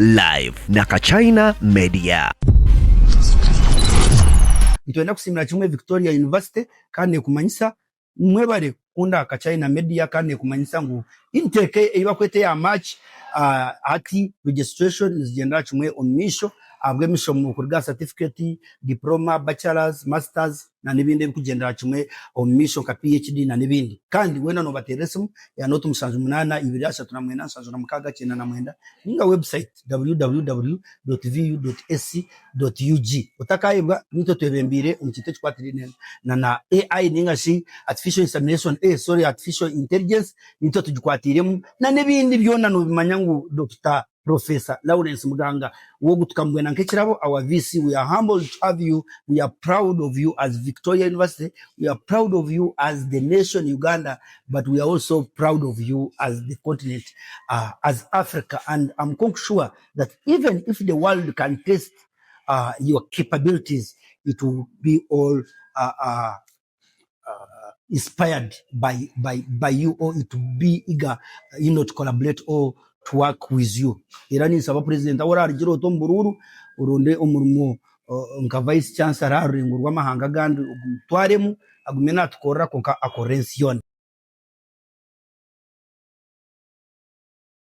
live na Kachina Media. Nitwenda kusimira chimwe Victoria University kandi kumanyisa mwebare kunda Kachina Media kandi kumanyisa ngu intake ibakwete ya match ati registration zigenda chimwe omisho abwe misho mu kurga certificate, diploma, bachelors, masters na nibindi bikugenda chimwe omisho ka PhD na nibindi kandi wena no bateresum ya notu musanzu munana ibirasha tunamwena sanzu na mukaga chena na mwenda ninga website www.vu.ac.ug utakaibwa nito twebembire umukite chikwatirine na AI ninga shi artificial artificial intelligence nito tujikwatiremu na nibindi byona no bimanyangu Dr. Professor Lawrence Muganga wogu tukambwena nkekirabo our VC. We are humbled to have you. We are proud of you as Victoria University. We are proud of you as the nation Uganda, but we are also proud of you as the continent, as Africa. And I'm quite sure that even if the world can test your capabilities, it will be all inspired by you, or it will be eager, to collaborate or to work with you. Irani saba president awara arigiro tombururu urunde umurimo nka vice chancellor arengurwa mahanga gandi twaremu agumena tukora konka akorensiyon.